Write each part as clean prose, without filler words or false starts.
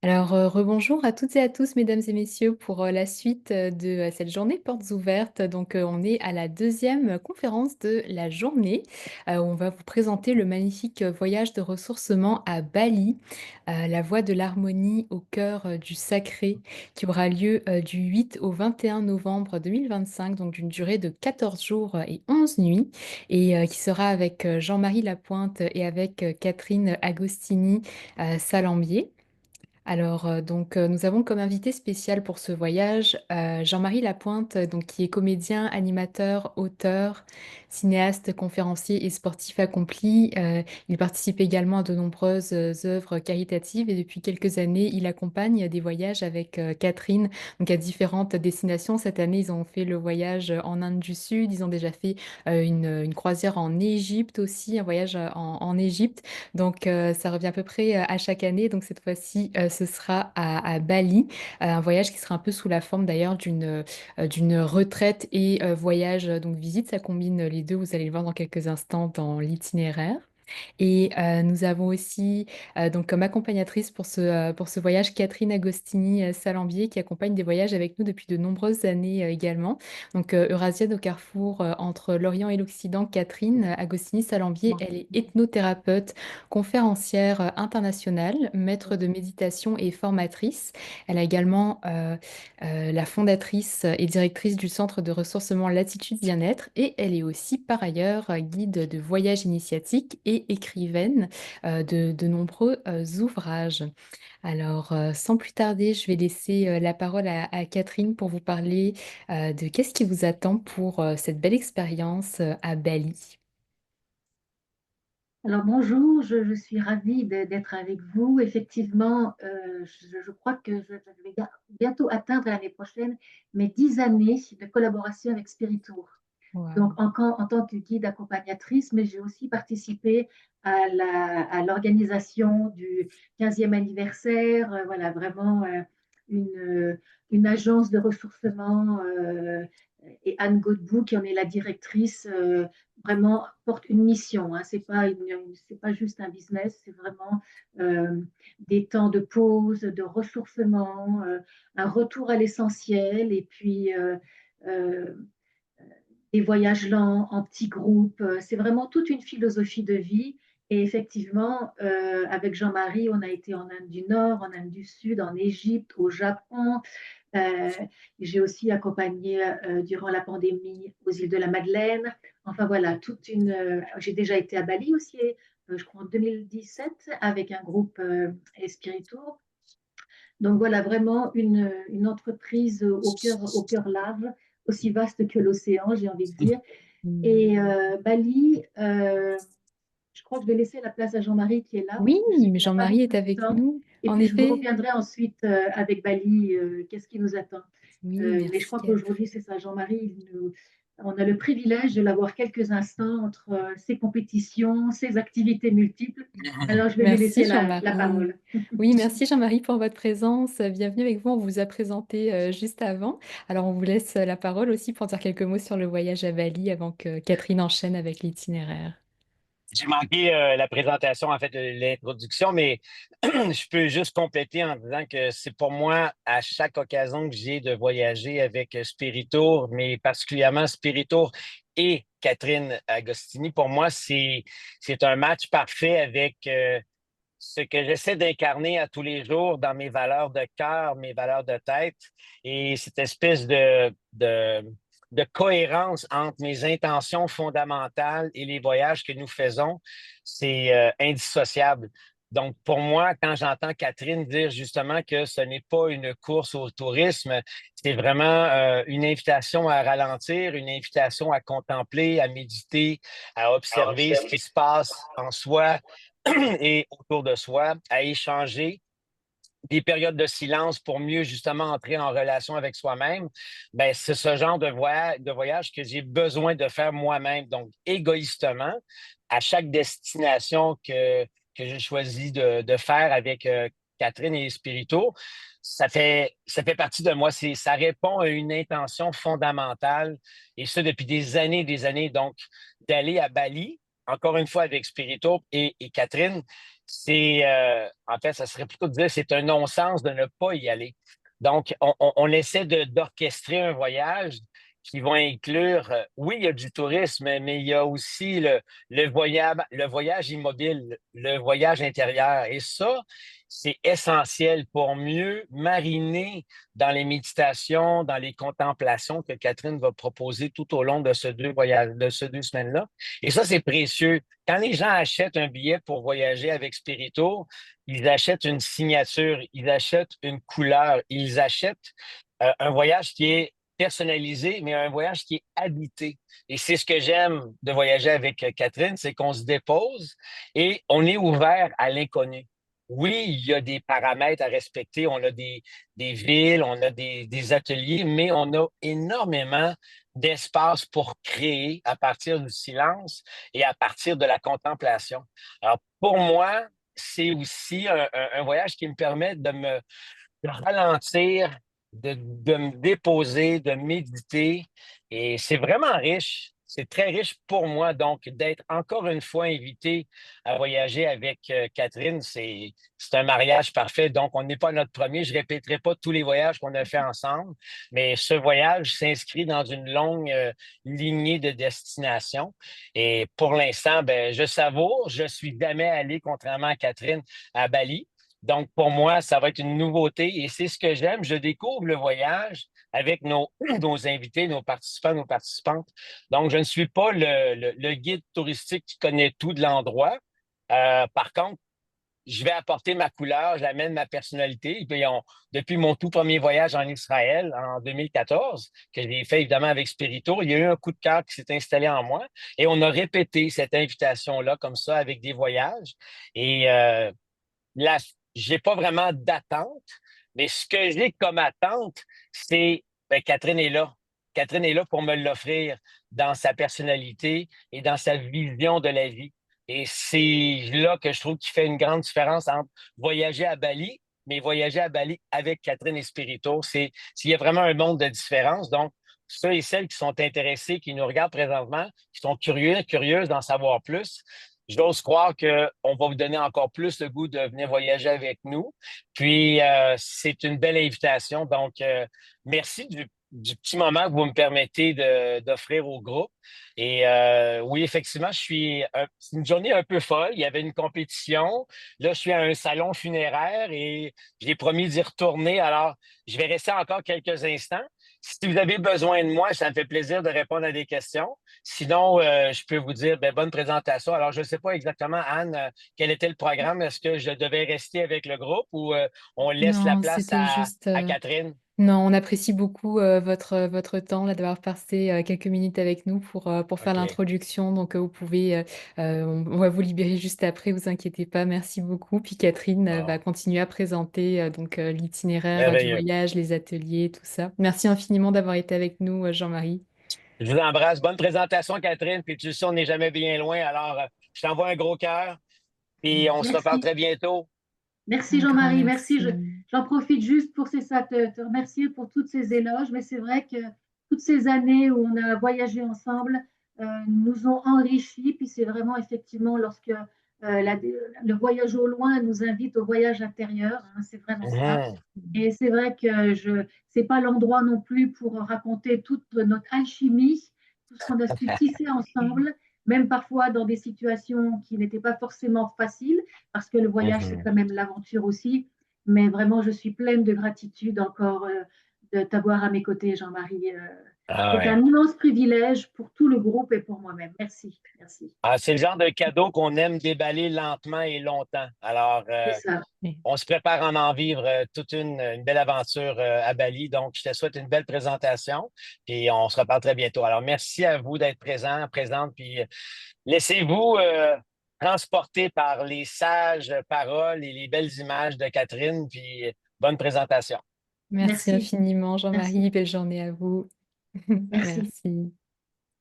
Alors, rebonjour à toutes et à tous, mesdames et messieurs, pour, la suite, de, cette journée portes ouvertes. Donc, on est à la deuxième conférence de la journée, où on va vous présenter le magnifique, voyage de ressourcement à Bali, la voie de l'harmonie au cœur, du sacré, qui aura lieu, du 8 au 21 novembre 2025, donc d'une durée de 14 jours, et 11 nuits et qui sera avec, Jean-Marie Lapointe et avec, Catherine Agostini, Salambier. Alors, nous avons comme invité spécial pour ce voyage, Jean-Marie Lapointe, donc qui est comédien, animateur, auteur, cinéaste, conférencier et sportif accompli. Il participe également à de nombreuses, œuvres caritatives et depuis quelques années, il accompagne des voyages avec, Catherine, donc à différentes destinations. Cette année, ils ont fait le voyage, en Inde du Sud. Ils ont déjà fait, une croisière en Égypte aussi, un voyage, en Égypte. Donc, ça revient à peu près à chaque année. Donc, cette fois-ci, ce sera à Bali, un voyage qui sera un peu sous la forme d'ailleurs d'une retraite et voyage, donc visite. Ça combine les deux. Vous allez le voir dans quelques instants dans l'itinéraire. Et nous avons aussi donc comme accompagnatrice pour ce voyage Catherine Agostini Salambier qui accompagne des voyages avec nous depuis de nombreuses années également. Donc Eurasienne au carrefour entre l'Orient et l'Occident, Catherine Agostini Salambier, elle est ethnothérapeute, conférencière internationale, maître de méditation et formatrice. Elle a également la fondatrice et directrice du centre de ressourcement Latitude Bien-être et elle est aussi par ailleurs guide de voyage initiatique et écrivaine de nombreux ouvrages. Alors, sans plus tarder, je vais laisser la parole à Catherine pour vous parler de qu'est-ce qui vous attend pour cette belle expérience à Bali. Alors bonjour, je suis ravie d'être avec vous. Effectivement, je crois que je vais bientôt atteindre l'année prochaine mes 10 années de collaboration avec Spiritour. Donc Waouh. en tant que guide accompagnatrice, mais j'ai aussi participé à l'organisation du 15e anniversaire. Voilà, vraiment une, une agence de ressourcement et Anne Godbout, qui en est la directrice, vraiment porte une mission. Hein. C'est pas juste un business, c'est vraiment euh, des temps de pause, de ressourcement, un retour à l'essentiel et puis euh, des voyages lents en petits groupes. C'est vraiment toute une philosophie de vie. Et effectivement, avec Jean-Marie, on a été en Inde du Nord, en Inde du Sud, en Égypte, au Japon. Euh, j'ai aussi accompagné durant la pandémie aux îles de la Madeleine. Enfin voilà, j'ai déjà été à Bali aussi, je crois en 2017, avec un groupe Espirito. Donc voilà, vraiment une entreprise au cœur large, aussi vaste que l'océan, j'ai envie de dire. Et Bali, je crois que je vais laisser la place à Jean-Marie qui est là Oui, parce que je sais qu'il n'a pas Jean-Marie est beaucoup de avec temps. nous. Et En puis je vous effet, reviendrai ensuite avec Bali, qu'est-ce qui nous attend. oui, Mais je merci crois qu'aujourd'hui, c'est ça, Jean-Marie, on a le privilège de l'avoir quelques instants entre ses compétitions, ses activités multiples. Alors je vais lui Merci laisser la Jean-Marie. parole. Oui, merci Jean-Marie pour votre présence. Bienvenue avec vous. On vous a présenté juste avant. Alors, on vous laisse la parole aussi pour dire quelques mots sur le voyage à Bali avant que Catherine enchaîne avec l'itinéraire. J'ai manqué la présentation, en fait, de l'introduction, mais je peux juste compléter en disant que c'est pour moi, à chaque occasion que j'ai de voyager avec Spiritour, mais particulièrement Spiritour et Catherine Agostini, pour moi, c'est un match parfait avec ce que j'essaie d'incarner à tous les jours dans mes valeurs de cœur, mes valeurs de tête, et cette espèce de cohérence entre mes intentions fondamentales et les voyages que nous faisons, c'est indissociable. Donc, pour moi, quand j'entends Catherine dire justement que ce n'est pas une course au tourisme, c'est vraiment une invitation à ralentir, une invitation à contempler, à méditer, à observer ce qui se passe en soi et autour de soi, à échanger des périodes de silence pour mieux justement entrer en relation avec soi-même, ben, c'est ce genre de voyage que j'ai besoin de faire moi-même. Donc, égoïstement, à chaque destination que j'ai choisi de faire avec Catherine et Spirito, ça fait partie de moi. Ça répond à une intention fondamentale, et ça depuis des années et des années. Donc, d'aller à Bali, encore une fois avec Spirito et Catherine, en fait, ça serait plutôt de dire c'est un non-sens de ne pas y aller. Donc, on essaie d'orchestrer un voyage qui va inclure, oui, il y a du tourisme, mais il y a aussi le voyage immobile, le voyage intérieur. Et ça, c'est essentiel pour mieux mariner dans les méditations, dans les contemplations que Catherine va proposer tout au long de ces 2 semaines-là. Et ça, c'est précieux. Quand les gens achètent un billet pour voyager avec Spirito, ils achètent une signature, ils achètent une couleur, ils achètent un voyage qui est personnalisé, mais un voyage qui est habité. Et c'est ce que j'aime de voyager avec Catherine, c'est qu'on se dépose et on est ouvert à l'inconnu. Oui, il y a des paramètres à respecter, on a des villes, on a des ateliers, mais on a énormément d'espace pour créer à partir du silence et à partir de la contemplation. Alors, pour moi, c'est aussi un voyage qui me permet de ralentir, de me déposer, de méditer. Et c'est vraiment riche. C'est très riche pour moi. Donc, d'être encore une fois invité à voyager avec Catherine, c'est un mariage parfait. Donc, on n'est pas notre premier. Je ne répéterai pas tous les voyages qu'on a fait ensemble, mais ce voyage s'inscrit dans une longue lignée de destinations. Et pour l'instant, ben, je savoure. Je suis jamais allé, contrairement à Catherine, à Bali. Donc, pour moi, ça va être une nouveauté et c'est ce que j'aime. Je découvre le voyage avec nos invités, nos participants, nos participantes. Donc, je ne suis pas le guide touristique qui connaît tout de l'endroit. Par contre, je vais apporter ma couleur, j'amène ma personnalité. Et puis, depuis mon tout premier voyage en Israël en 2014, que j'ai fait évidemment avec Spirito, il y a eu un coup de cœur qui s'est installé en moi et on a répété cette invitation-là comme ça avec des voyages. Et là, j'ai pas vraiment d'attente, mais ce que j'ai comme attente, c'est ben, Catherine est là. Catherine est là pour me l'offrir dans sa personnalité et dans sa vision de la vie. Et c'est là que je trouve qu'il fait une grande différence entre voyager à Bali, mais voyager à Bali avec Catherine et Spirito. Il y a vraiment un monde de différence. Donc, ceux et celles qui sont intéressés, qui nous regardent présentement, qui sont curieux, curieuses d'en savoir plus, j'ose croire qu'on va vous donner encore plus le goût de venir voyager avec nous. Puis, c'est une belle invitation. Donc, merci du petit moment que vous me permettez d'offrir au groupe. Et oui, effectivement, c'est une journée un peu folle. Il y avait une compétition. Là, je suis à un salon funéraire et j'ai promis d'y retourner. Alors, je vais rester encore quelques instants. Si vous avez besoin de moi, ça me fait plaisir de répondre à des questions. Sinon, je peux vous dire, ben, bonne présentation. Alors, je ne sais pas exactement, Anne, quel était le programme. Est-ce que je devais rester avec le groupe ou on laisse la Non, place c'était juste. à Catherine? Non, on apprécie beaucoup votre temps là, d'avoir passé quelques minutes avec nous pour faire OK. l'introduction. Donc, vous pouvez, on va vous libérer juste après, vous inquiétez pas. Merci beaucoup. Puis Catherine va Bon, continuer à présenter donc l'itinéraire du merveilleux. voyage, les ateliers, tout ça. Merci infiniment d'avoir été avec nous, Jean-Marie. Je vous embrasse. Bonne présentation, Catherine. Puis tu sais, on n'est jamais bien loin. Alors, je t'envoie un gros cœur. Puis on se reparle Merci. très bientôt. Merci Un grand Jean-Marie, merci. merci. J'en profite juste pour c'est ça, te remercier pour toutes ces éloges, mais c'est vrai que toutes ces années où on a voyagé ensemble nous ont enrichis, puis c'est vraiment effectivement lorsque le voyage au loin nous invite au voyage intérieur, hein, c'est vraiment ça. Mhm. Et c'est vrai que c'est pas l'endroit non plus pour raconter toute notre alchimie, tout ce qu'on a su tisser ensemble, même parfois dans des situations qui n'étaient pas forcément faciles, parce que le voyage, c'est Mhm. quand même l'aventure aussi. Mais vraiment, je suis pleine de gratitude encore de t'avoir à mes côtés, Jean-Marie. Ah C'est ouais. un immense privilège pour tout le groupe et pour moi-même. Merci, merci. Ah, c'est le genre de cadeau qu'on aime déballer lentement et longtemps. Alors, C'est ça. on se prépare à en vivre toute une belle aventure à Bali. Donc, je te souhaite une belle présentation et on se reparle très bientôt. Alors, merci à vous d'être présente, puis laissez-vous transporter par les sages paroles et les belles images de Catherine, puis bonne présentation. Merci Merci, infiniment, merci, Jean-Marie. Belle journée à vous. merci. Merci.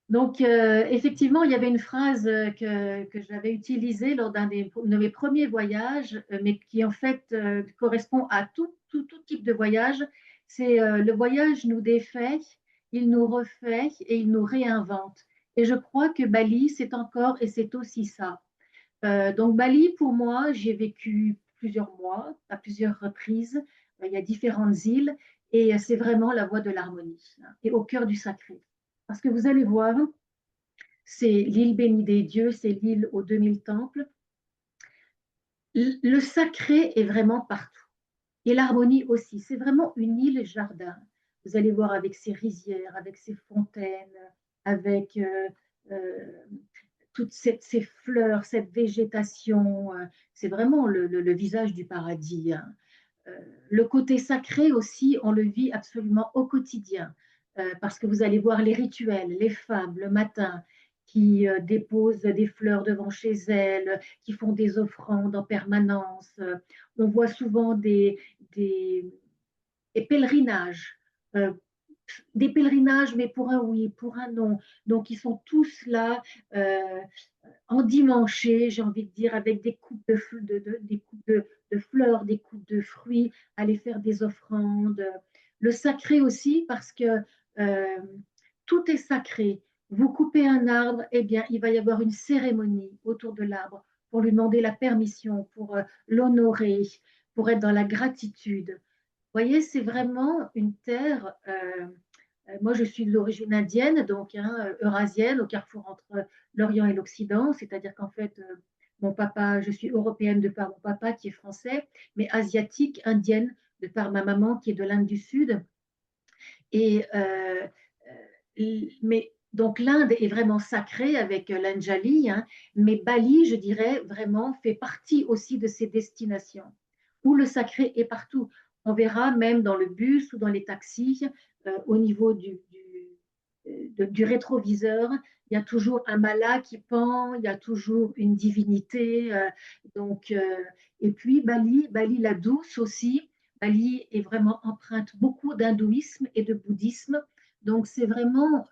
Donc, effectivement, il y avait une phrase que j'avais utilisée lors de mes premiers voyages, mais qui en fait correspond à tout type de voyage. C'est le voyage nous défait, il nous refait et il nous réinvente. Et je crois que Bali, c'est encore et c'est aussi ça. Donc Bali, pour moi, j'ai vécu plusieurs mois, à plusieurs reprises. Il y a différentes îles et c'est vraiment la voie de l'harmonie, hein, et au cœur du sacré. Parce que vous allez voir, c'est l'île bénie des dieux, c'est l'île aux 2000 temples. Le sacré est vraiment partout. Et l'harmonie aussi. C'est vraiment une île jardin. Vous allez voir avec ses rizières, avec ses fontaines, avec euh, toutes ces fleurs, cette végétation. C'est vraiment le visage du paradis, hein. Euh, le côté sacré aussi, on le vit absolument au quotidien, parce que vous allez voir les rituels, les femmes le matin qui déposent des fleurs devant chez elles, qui font des offrandes en permanence. On voit souvent des, des pèlerinages, euh, des pèlerinages, mais pour un oui, pour un non. Donc, ils sont tous là, endimanchés, j'ai envie de dire, avec des coupes des coupes de fleurs, des coupes de fruits, aller faire des offrandes. Le sacré aussi, parce que euh, tout est sacré. Vous coupez un arbre, eh bien, il va y avoir une cérémonie autour de l'arbre pour lui demander la permission, pour l'honorer, pour être dans la gratitude. Vous voyez, c'est vraiment une terre. Moi, je suis d'origine indienne, donc hein, eurasienne, au carrefour entre l'Orient et l'Occident. C'est-à-dire qu'en fait, mon papa, je suis européenne de par mon papa qui est français, mais asiatique, indienne de par ma maman qui est de l'Inde du Sud. Et mais donc l'Inde est vraiment sacrée avec l'Anjali, hein, mais Bali, je dirais, vraiment fait partie aussi de ces destinations où le sacré est partout. On verra même dans le bus ou dans les taxis, au niveau du rétroviseur, il y a toujours un mala qui pend, il y a toujours une divinité. Donc, et puis Bali la douce aussi. Bali est vraiment empreinte beaucoup d'hindouisme et de bouddhisme. Donc, c'est vraiment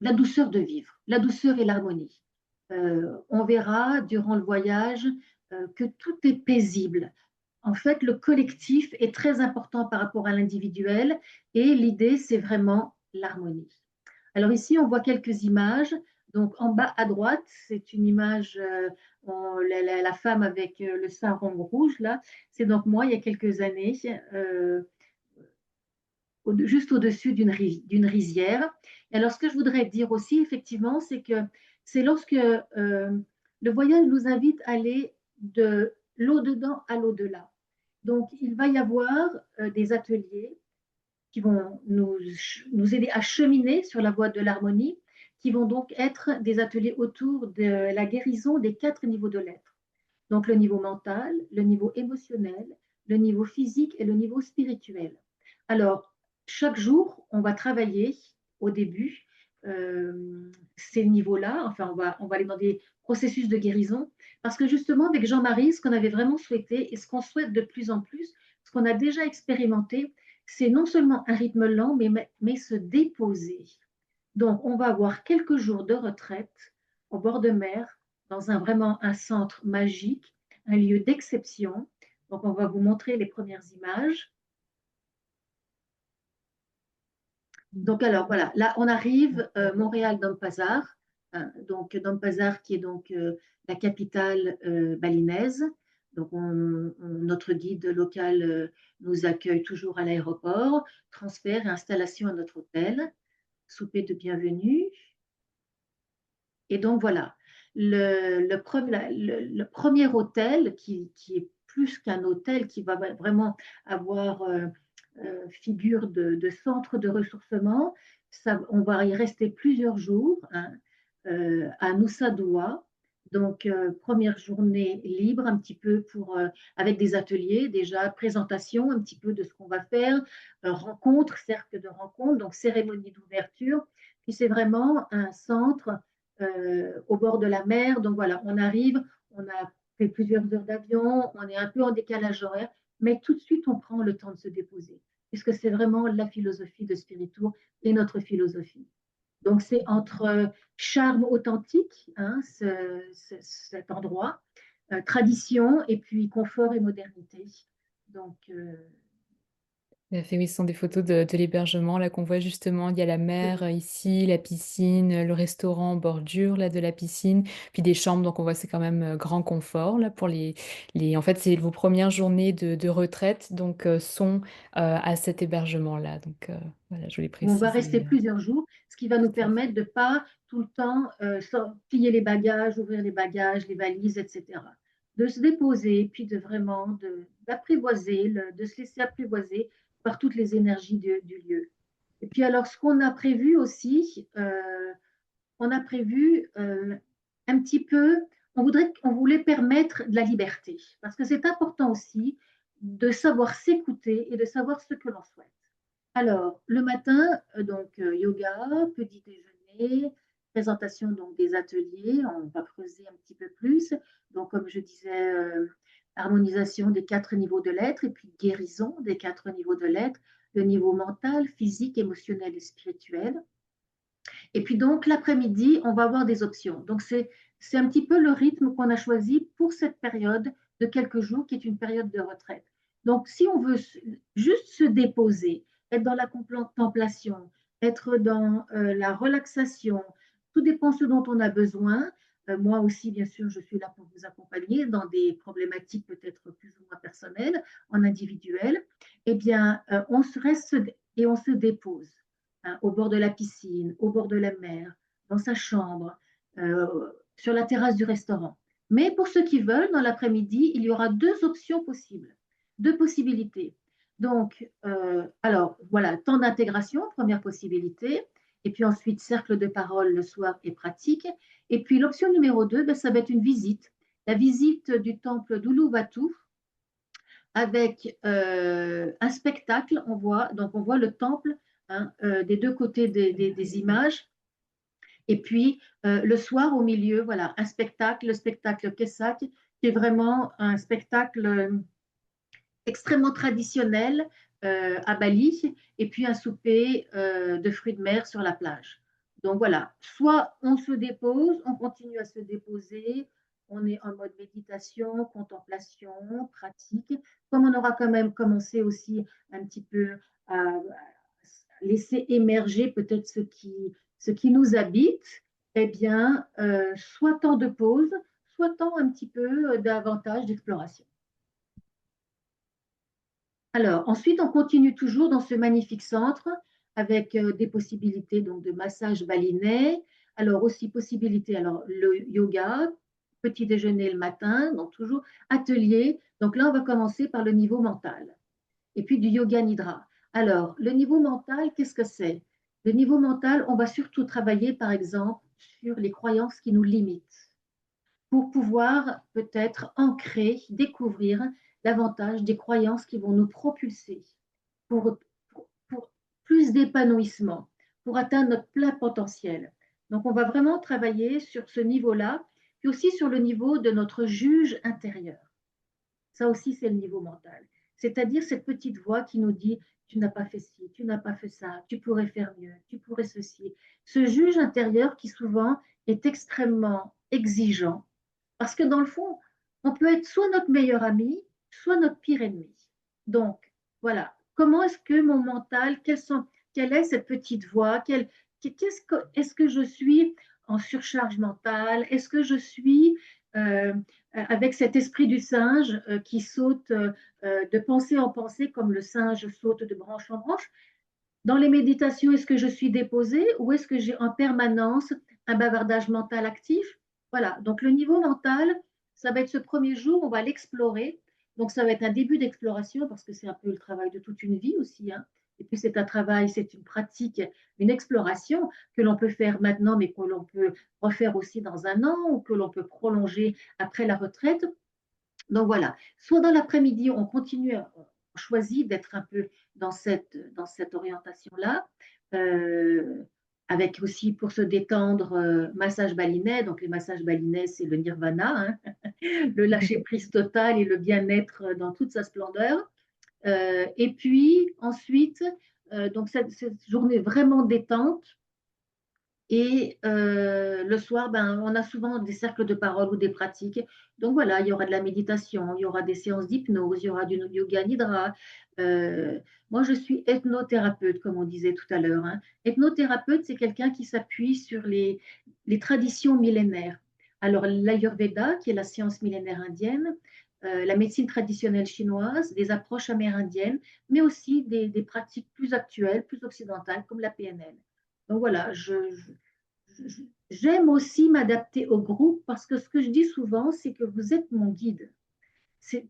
la douceur de vivre, la douceur et l'harmonie. On verra durant le voyage que tout est paisible. En fait, le collectif est très important par rapport à l'individuel et l'idée, c'est vraiment l'harmonie. Alors ici, on voit quelques images. Donc en bas à droite, c'est une image, la femme avec le sarong rouge, là, c'est donc moi il y a quelques années, juste au-dessus d'une rizière. Et alors ce que je voudrais dire aussi, effectivement, c'est que c'est lorsque le voyage nous invite à aller de l'au-dedans à l'au-delà. Donc il va y avoir des ateliers qui vont nous aider à cheminer sur la voie de l'harmonie, qui vont donc être des ateliers autour de la guérison des 4 niveaux de l'être. Donc le niveau mental, le niveau émotionnel, le niveau physique et le niveau spirituel. Alors, chaque jour, on va travailler au début ces niveaux-là, enfin on va aller dans des processus de guérison, parce que justement avec Jean-Marie, ce qu'on avait vraiment souhaité et ce qu'on souhaite de plus en plus, ce qu'on a déjà expérimenté, c'est non seulement un rythme lent, mais se déposer. Donc, on va avoir quelques jours de retraite au bord de mer, dans vraiment un centre magique, un lieu d'exception. Donc, on va vous montrer les premières images. Donc, alors voilà, là, on arrive Montréal Dambazar, hein, donc Dambazar qui est donc la capitale balinaise. Donc, notre guide local nous accueille toujours à l'aéroport, transfert et installation à notre hôtel, souper de bienvenue. Et donc voilà, le premier hôtel qui est plus qu'un hôtel, qui va vraiment avoir figure de centre de ressourcement, ça, on va y rester plusieurs jours, hein, à Nusa Dua. Donc, première journée libre, un petit peu avec des ateliers, déjà présentation un petit peu de ce qu'on va faire, rencontre, cercle de rencontre, donc cérémonie d'ouverture. Puis c'est vraiment un centre au bord de la mer. Donc voilà, on arrive, on a fait plusieurs heures d'avion, on est un peu en décalage horaire, mais tout de suite on prend le temps de se déposer, puisque c'est vraiment la philosophie de Spiritour et notre philosophie. Donc c'est entre charme authentique, hein, cet endroit, tradition et puis confort et modernité. Donc Tout à fait, oui, ce sont des photos de l'hébergement là qu'on voit justement. Il y a la mer, ici, la piscine, le restaurant en bordure là de la piscine, puis des chambres donc on voit c'est quand même, grand confort là pour les en fait, c'est vos premières journées de retraite donc sont, à cet hébergement-là donc voilà, je voulais Où on va rester préciser, plusieurs jours, ce qui va nous tout à fait. permettre de ne pas tout le temps plier les bagages, ouvrir les bagages, les valises, etc. De se déposer, puis de vraiment d'apprivoiser, de se laisser apprivoiser par toutes les énergies du lieu. Et puis alors, ce qu'on a prévu aussi, on a prévu un petit peu, on voulait permettre de la liberté, parce que c'est important aussi de savoir s'écouter et de savoir ce que l'on souhaite. Alors, le matin, yoga, petit déjeuner, présentation donc des ateliers, on va creuser un petit peu plus. Donc, comme je disais, harmonisation des 4 niveaux de l'être et puis guérison des 4 niveaux de l'être, le niveau mental, physique, émotionnel et spirituel. Et puis donc, l'après-midi, on va avoir des options. Donc, c'est un petit peu le rythme qu'on a choisi pour cette période de quelques jours, qui est une période de retraite. Donc, si on veut juste se déposer, être dans la contemplation, être dans la relaxation, tout dépend ce dont on a besoin. Moi aussi, bien sûr, je suis là pour vous accompagner dans des problématiques peut-être plus ou moins personnelles, en individuel. Eh bien, on se reste et on se dépose, hein, au bord de la piscine, au bord de la mer, dans sa chambre, sur la terrasse du restaurant. Mais pour ceux qui veulent, dans l'après-midi, il y aura 2 options possibles, 2 possibilités. Donc, alors voilà, temps d'intégration, première possibilité, et puis ensuite cercle de parole le soir et pratique. Et puis l'option numéro 2, ben, ça va être une visite, la visite du temple d'Uluwatu, avec un spectacle. Donc on voit le temple, hein, des 2 côtés des images. Et puis le soir au milieu, voilà, un spectacle, le spectacle Kessak, qui est vraiment un spectacle extrêmement traditionnel à Bali, et puis un souper de fruits de mer sur la plage. Donc voilà, soit on se dépose, on continue à se déposer, on est en mode méditation, contemplation, pratique. Comme on aura quand même commencé aussi un petit peu à laisser émerger peut-être ce qui nous habite, eh bien, soit temps de pause, soit temps un petit peu davantage d'exploration. Alors, ensuite, on continue toujours dans ce magnifique centre avec des possibilités donc, de massage balinais. Alors, aussi possibilité, alors le yoga, petit déjeuner le matin, donc toujours atelier. Donc là, on va commencer par le niveau mental. Et puis du yoga nidra. Alors, le niveau mental, qu'est-ce que c'est? Le niveau mental, on va surtout travailler, par exemple, sur les croyances qui nous limitent, pour pouvoir peut-être ancrer, découvrir davantage des croyances qui vont nous propulser pour, pour plus d'épanouissement, pour atteindre notre plein potentiel. Donc, on va vraiment travailler sur ce niveau-là, puis aussi sur le niveau de notre juge intérieur. Ça aussi, c'est le niveau mental. C'est-à-dire cette petite voix qui nous dit, tu n'as pas fait ci, tu n'as pas fait ça, tu pourrais faire mieux, tu pourrais ceci. Ce juge intérieur qui souvent est extrêmement exigeant, parce que dans le fond, on peut être soit notre meilleur ami, soit notre pire ennemi. Donc, voilà, comment est-ce que mon mental, quelle est cette petite voix, est-ce que je suis en surcharge mentale, est-ce que je suis avec cet esprit du singe qui saute de pensée en pensée comme le singe saute de branche en branche. Dans les méditations, est-ce que je suis déposée ou est-ce que j'ai en permanence un bavardage mental actif? Voilà, donc le niveau mental, ça va être ce premier jour, on va l'explorer. Donc ça va être un début d'exploration parce que c'est un peu le travail de toute une vie aussi, hein. Et puis c'est un travail, c'est une pratique, une exploration que l'on peut faire maintenant, mais que l'on peut refaire aussi dans un an ou que l'on peut prolonger après la retraite. Donc voilà, soit dans l'après-midi, on continue, on choisit d'être un peu dans cette orientation-là, euh, avec aussi pour se détendre, massage balinais. Donc les massages balinais, c'est le nirvana, hein, le lâcher-prise total et le bien-être dans toute sa splendeur. Et puis ensuite, donc cette journée vraiment détente, Et le soir, ben, on a souvent des cercles de parole ou des pratiques. Donc voilà, il y aura de la méditation, il y aura des séances d'hypnose, il y aura du yoga nidra. Euh, Moi, je suis ethnothérapeute, comme on disait tout à l'heure, hein. Ethnothérapeute, c'est quelqu'un qui s'appuie sur les traditions millénaires. Alors, l'Ayurveda, qui est la science millénaire indienne, la médecine traditionnelle chinoise, des approches amérindiennes, mais aussi des pratiques plus actuelles, plus occidentales, comme la PNL. Donc voilà, j'aime aussi m'adapter au groupe parce que ce que je dis souvent, c'est que vous êtes mon guide.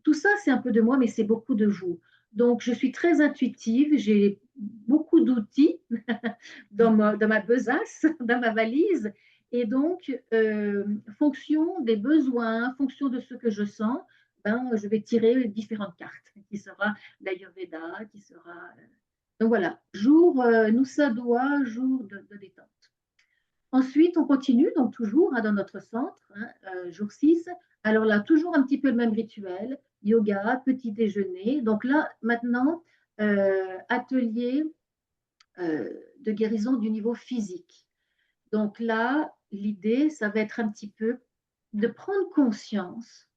Tout ça, c'est un peu de moi, mais c'est beaucoup de vous. Donc, je suis très intuitive, j'ai beaucoup d'outils dans ma besace, dans ma valise. Et donc, fonction des besoins, fonction de ce que je sens, ben, je vais tirer différentes cartes, qui sera l'Ayurveda, qui sera... Donc voilà, jour Noussa Dua, jour de détente. Ensuite, on continue, donc toujours, hein, dans notre centre, hein, jour 6. Alors là, toujours un petit peu le même rituel, yoga, petit déjeuner. Donc là, maintenant, atelier de guérison du niveau physique. Donc là, l'idée, ça va être un petit peu de prendre conscience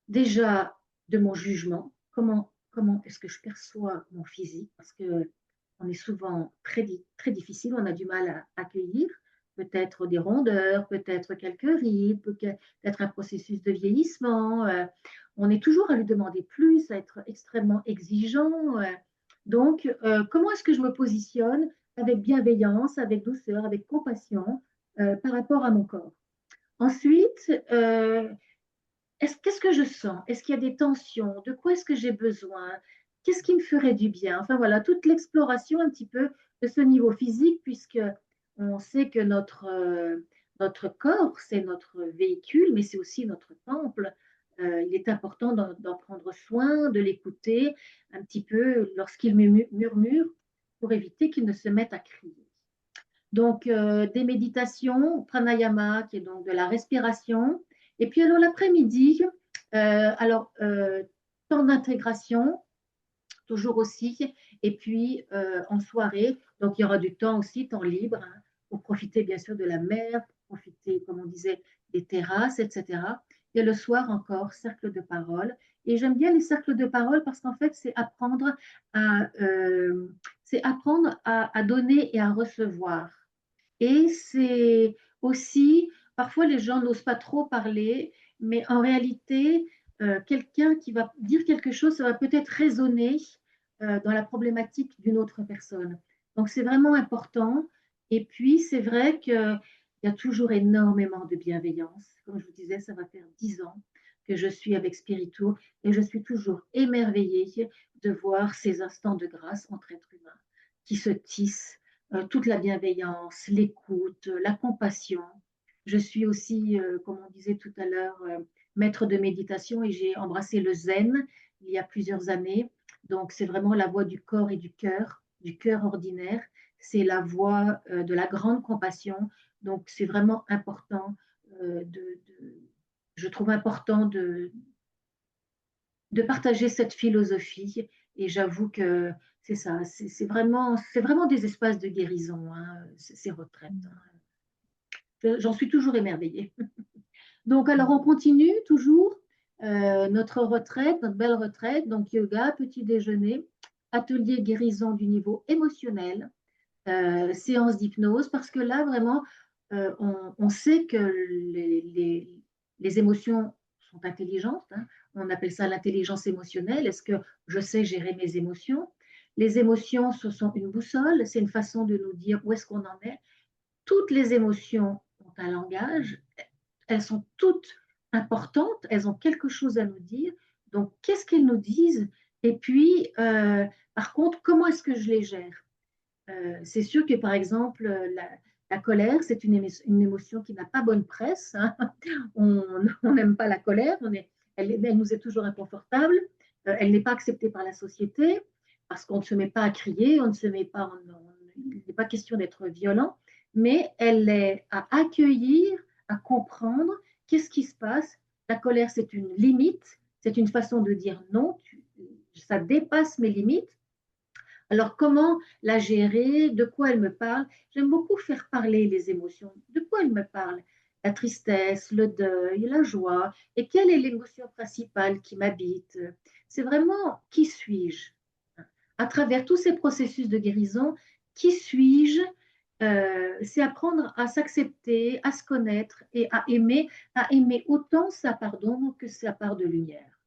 déjà de mon jugement, comment est-ce que je perçois mon physique, parce que on est souvent très difficile, on a du mal à accueillir peut-être des rondeurs, peut-être quelques rides, peut-être un processus de vieillissement. On est toujours à lui demander plus, à être extrêmement exigeant. Donc, comment est-ce que je me positionne avec bienveillance, avec douceur, avec compassion par rapport à mon corps? Ensuite, qu'est-ce que je sens? Est-ce qu'il y a des tensions? De quoi est-ce que j'ai besoin? Qu'est-ce qui me ferait du bien? Enfin voilà, toute l'exploration un petit peu de ce niveau physique, puisque on sait que notre corps, c'est notre véhicule, mais c'est aussi notre temple. Il est important d'en prendre soin, de l'écouter un petit peu lorsqu'il murmure pour éviter qu'il ne se mette à crier. Donc, des méditations, pranayama, qui est donc de la respiration. Et puis, alors, l'après-midi, temps d'intégration, toujours aussi. Et puis, en soirée, donc il y aura du temps aussi, temps libre, hein, pour profiter bien sûr de la mer, pour profiter, comme on disait, des terrasses, etc. Et le soir encore, cercle de parole. Et j'aime bien les cercles de parole parce qu'en fait, c'est apprendre à donner et à recevoir. Et c'est aussi, parfois les gens n'osent pas trop parler, mais en réalité, quelqu'un qui va dire quelque chose, ça va peut-être résonner dans la problématique d'une autre personne. Donc c'est vraiment important. Et puis c'est vrai qu'il y a toujours énormément de bienveillance. Comme je vous disais, ça va faire 10 ans que je suis avec Spirito et je suis toujours émerveillée de voir ces instants de grâce entre êtres humains qui se tissent, toute la bienveillance, l'écoute, la compassion. Je suis aussi, comme on disait tout à l'heure, maître de méditation et j'ai embrassé le zen il y a plusieurs années. Donc, c'est vraiment la voie du corps et du cœur ordinaire. C'est la voie de la grande compassion. Donc, c'est vraiment important je trouve important de partager cette philosophie. Et j'avoue que c'est ça, c'est vraiment des espaces de guérison, hein, ces retraites. J'en suis toujours émerveillée. Donc, alors, on continue toujours notre retraite, notre belle retraite. Donc, yoga, petit déjeuner, atelier guérison du niveau émotionnel, séance d'hypnose, parce que là, vraiment, on sait que les émotions sont intelligentes, hein. On appelle ça l'intelligence émotionnelle. Est-ce que je sais gérer mes émotions? Les émotions, ce sont une boussole, c'est une façon de nous dire où est-ce qu'on en est. Toutes les émotions ont un langage, elles sont toutes importantes, elles ont quelque chose à nous dire. Donc, qu'est-ce qu'elles nous disent? Et puis, par contre, comment est-ce que je les gère? C'est sûr que, par exemple, la colère, c'est une émotion qui n'a pas bonne presse, hein. On n'aime pas la colère, elle nous est toujours inconfortable, elle n'est pas acceptée par la société parce qu'on ne se met pas à crier, on ne se met pas, il n'est pas question d'être violent, mais elle est à accueillir, à comprendre qu'est-ce qui se passe. La colère, c'est une limite, c'est une façon de dire non, ça dépasse mes limites. Alors, comment la gérer? De quoi elle me parle? J'aime beaucoup faire parler les émotions. De quoi elle me parle? La tristesse, le deuil, la joie. Et quelle est l'émotion principale qui m'habite? C'est vraiment qui suis-je? À travers tous ces processus de guérison, qui suis-je? C'est apprendre à s'accepter, à se connaître et à aimer autant sa part d'ombre que sa part de lumière.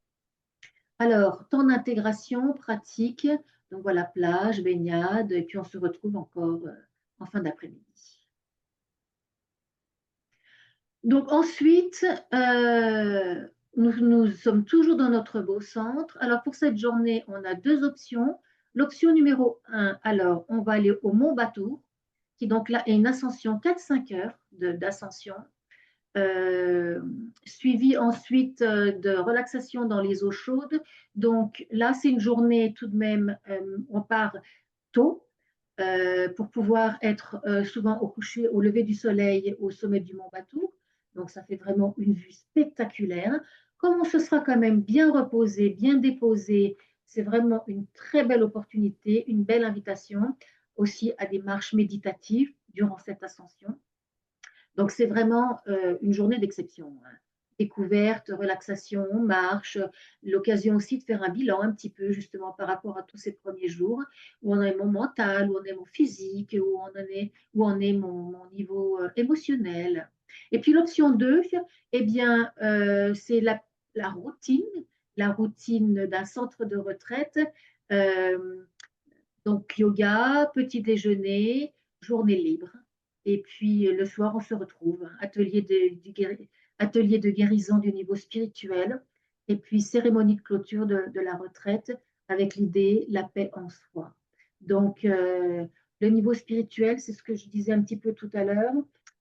Alors, temps d'intégration, pratique, donc voilà, plage, baignade, et puis on se retrouve encore en fin d'après-midi. Donc ensuite, nous sommes toujours dans notre beau centre. Alors pour cette journée, on a deux options. L'option numéro un, alors on va aller au Mont Batour, qui donc là est une ascension 4-5 heures d'ascension, suivi ensuite de relaxation dans les eaux chaudes. Donc là, c'est une journée tout de même, on part tôt pour pouvoir être souvent au coucher, au lever du soleil au sommet du Mont Batour. Donc ça fait vraiment une vue spectaculaire. Comme on se sera quand même bien reposé, bien déposé, c'est vraiment une très belle opportunité, une belle invitation aussi à des marches méditatives durant cette ascension. Donc, c'est vraiment une journée d'exception, hein. Découverte, relaxation, marche, l'occasion aussi de faire un bilan un petit peu justement par rapport à tous ces premiers jours, où on est mon mental, où on est mon physique, où on est mon niveau émotionnel. Et puis l'option 2, eh bien, c'est routine, la routine d'un centre de retraite. Euh, donc, yoga, petit déjeuner, journée libre. Et puis, le soir, on se retrouve. Atelier de guérison du niveau spirituel. Et puis, cérémonie de clôture de la retraite avec l'idée, la paix en soi. Donc, le niveau spirituel, c'est ce que je disais un petit peu tout à l'heure,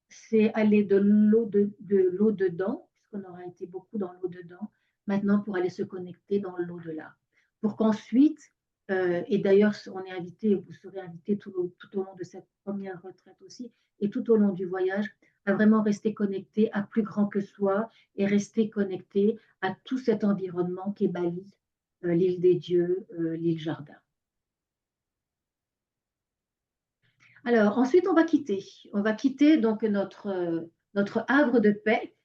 c'est aller de l'eau dedans, puisqu'on aura été beaucoup dans l'eau dedans, maintenant pour aller se connecter dans l'au-delà. Pour qu'ensuite, et d'ailleurs, on est invité, vous serez invité tout au long de cette première retraite aussi, et tout au long du voyage, à vraiment rester connecté à plus grand que soi et rester connecté à tout cet environnement qui est Bali, l'île des dieux, l'île Jardin. Alors, ensuite, on va quitter. On va quitter donc notre havre de paix,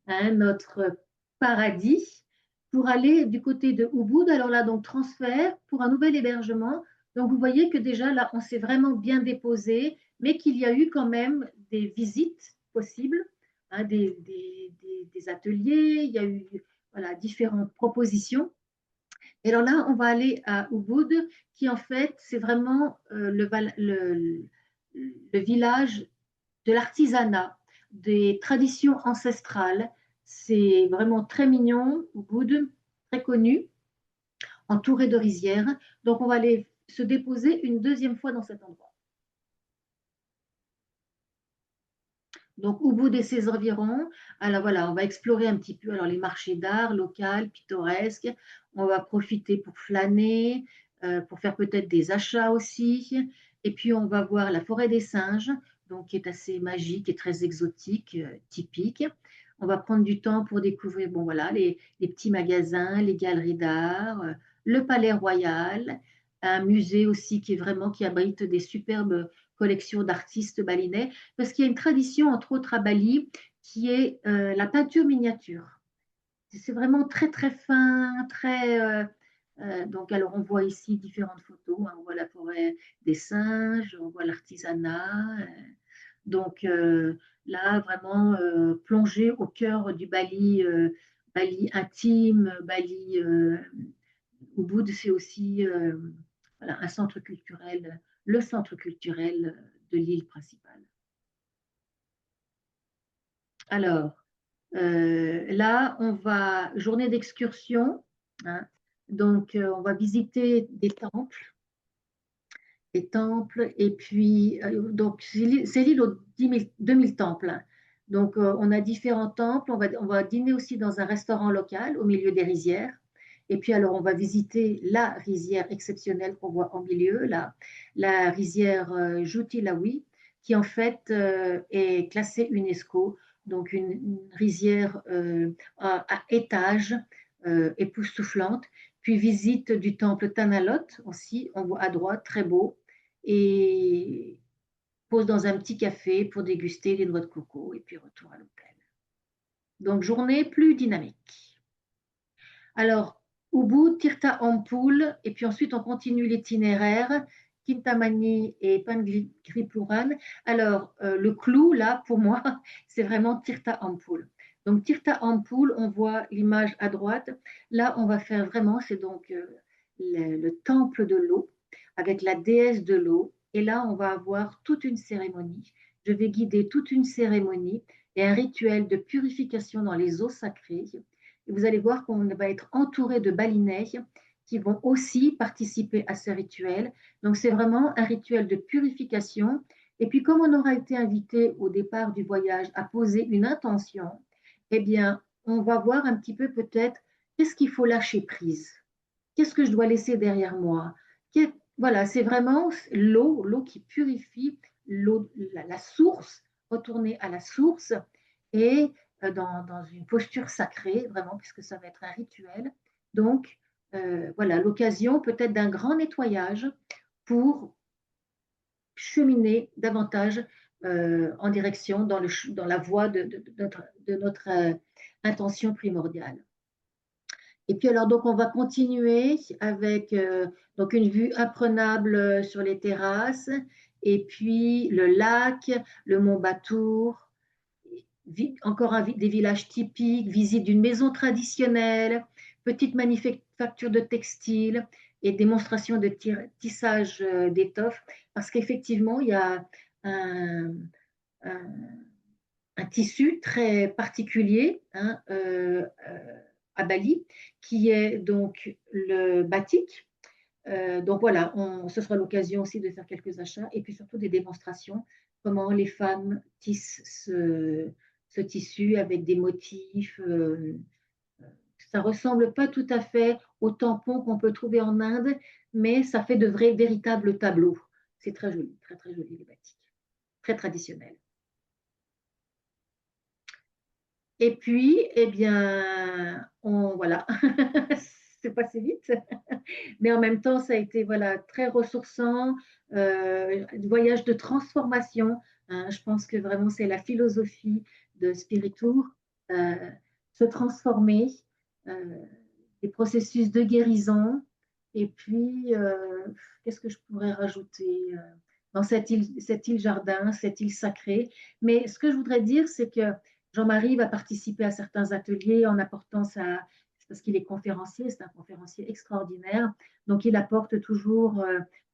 hein, notre paradis, pour aller du côté de Ubud. Alors là, donc transfert pour un nouvel hébergement. Donc vous voyez que déjà là, on s'est vraiment bien déposé, mais qu'il y a eu quand même des visites possibles, hein, des ateliers, il y a eu voilà, différentes propositions. Et alors là, on va aller à Ubud, qui en fait, c'est vraiment le village de l'artisanat, des traditions ancestrales. C'est vraiment très mignon, Ubud, très connu, entouré de rizières. Donc, on va aller se déposer une deuxième fois dans cet endroit. Donc, Ubud et ses environs. Alors voilà, on va explorer un petit peu alors, les marchés d'art locaux, pittoresques. On va profiter pour flâner, pour faire peut-être des achats aussi. Et puis, on va voir la forêt des singes, donc, qui est assez magique et très exotique, typique. On va prendre du temps pour découvrir bon, voilà, les petits magasins, les galeries d'art, le palais royal, un musée aussi qui abrite des superbes collections d'artistes balinais, parce qu'il y a une tradition, entre autres à Bali, qui est la peinture miniature. C'est vraiment très très fin, très donc alors on voit ici différentes photos, hein. On voit la forêt des singes, on voit l'artisanat. Donc là vraiment plongé au cœur du Bali, Bali intime, Bali Ubud, c'est aussi voilà, un centre culturel, le centre culturel de l'île principale. Alors, là, on va, journée d'excursion, hein. Donc on va visiter des temples, et puis, donc c'est l'île aux 2000 temples, hein. Donc on a différents temples, on va dîner aussi dans un restaurant local au milieu des rizières. Et puis alors, on va visiter la rizière exceptionnelle qu'on voit en milieu, la rizière Jutilawi, qui en fait est classée UNESCO, donc une rizière à étage époustouflante, Puis visite du temple Tanalot aussi, on voit à droite, très beau. Et pause dans un petit café pour déguster les noix de coco et puis retour à l'hôtel. Donc journée plus dynamique. Alors, Ubud, Tirtha Ampul, et puis ensuite on continue l'itinéraire, Kintamani et Pangripuran. Alors, le clou, là, pour moi, c'est vraiment Tirtha Ampul. Donc, Tirtha Ampul, on voit l'image à droite. Là, on va faire vraiment, c'est donc le temple de l'eau, avec la déesse de l'eau. Et là, on va avoir toute une cérémonie. Je vais guider toute une cérémonie et un rituel de purification dans les eaux sacrées. Et vous allez voir qu'on va être entouré de balinais qui vont aussi participer à ce rituel. Donc c'est vraiment un rituel de purification. Et puis comme on aura été invité au départ du voyage à poser une intention, eh bien on va voir un petit peu peut-être qu'est-ce qu'il faut lâcher prise, qu'est-ce que je dois laisser derrière moi. Voilà, c'est vraiment l'eau qui purifie, l'eau, la source, retourner à la source et dans une posture sacrée, vraiment, puisque ça va être un rituel. Donc, voilà, l'occasion peut-être d'un grand nettoyage pour cheminer davantage en direction dans la voie de notre intention primordiale. Et puis alors, donc, on va continuer avec donc une vue imprenable sur les terrasses, et puis le lac, le mont Batour, encore des villages typiques, visite d'une maison traditionnelle, petite manufacture de textiles et démonstration de tissage d'étoffes, parce qu'effectivement, il y a un, un, un tissu très particulier hein, à Bali, qui est donc le batik. Donc voilà, ce sera l'occasion aussi de faire quelques achats et puis surtout des démonstrations, comment les femmes tissent ce tissu avec des motifs. Ça ne ressemble pas tout à fait aux tampons qu'on peut trouver en Inde, mais ça fait de vrais, véritables tableaux. C'est très joli, très très joli les batiks, très traditionnel. Et puis, eh bien, voilà, c'est passé vite, mais en même temps, ça a été voilà, très ressourçant, voyage de transformation. Hein, je pense que vraiment, c'est la philosophie de Spiritour, euh, se transformer, euh, des processus de guérison. Et puis, qu'est-ce que je pourrais rajouter dans cette île jardin, cette île sacrée. Mais ce que je voudrais dire, c'est que Jean-Marie va participer à certains ateliers en apportant parce qu'il est conférencier, c'est un conférencier extraordinaire, donc il apporte toujours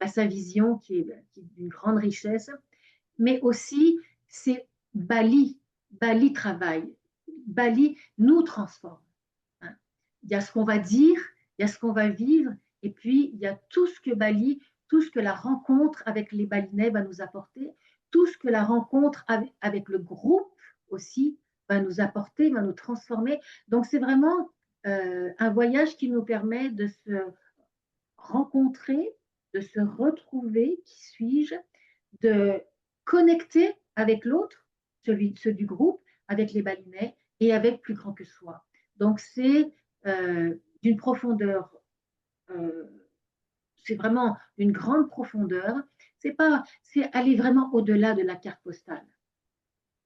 sa vision qui est d'une grande richesse, mais aussi c'est Bali travaille, Bali nous transforme. Hein. Il y a ce qu'on va dire, il y a ce qu'on va vivre, et puis il y a tout ce que Bali, tout ce que la rencontre avec les Balinais va nous apporter, tout ce que la rencontre avec le groupe aussi va nous apporter, va nous transformer. Donc c'est vraiment un voyage qui nous permet de se rencontrer, de se retrouver, qui suis-je, de connecter avec l'autre, ceux du groupe, avec les balinais et avec plus grand que soi. Donc c'est d'une profondeur, euh, c'est vraiment une grande profondeur. C'est aller vraiment au-delà de la carte postale.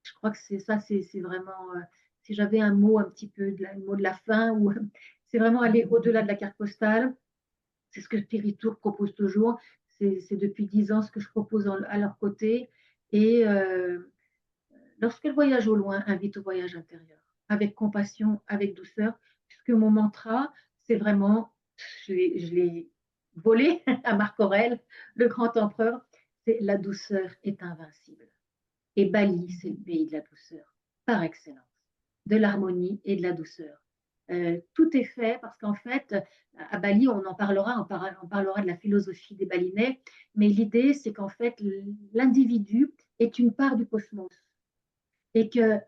Je crois que c'est ça, c'est vraiment, si j'avais un mot un petit peu, un mot de la fin, ou c'est vraiment aller au-delà de la carte postale. C'est ce que Spiritour propose toujours. C'est depuis 10 ans ce que je propose à leur côté. Et lorsque le voyage au loin invite au voyage intérieur, avec compassion, avec douceur, puisque mon mantra, c'est vraiment, je l'ai volé à Marc Aurèle, le grand empereur, c'est la douceur est invincible. Et Bali, c'est le pays de la douceur, par excellence, de l'harmonie et de la douceur. Tout est fait parce qu'en fait, à Bali, on parlera de la philosophie des Balinais, mais l'idée, c'est qu'en fait, l'individu est une part du cosmos et que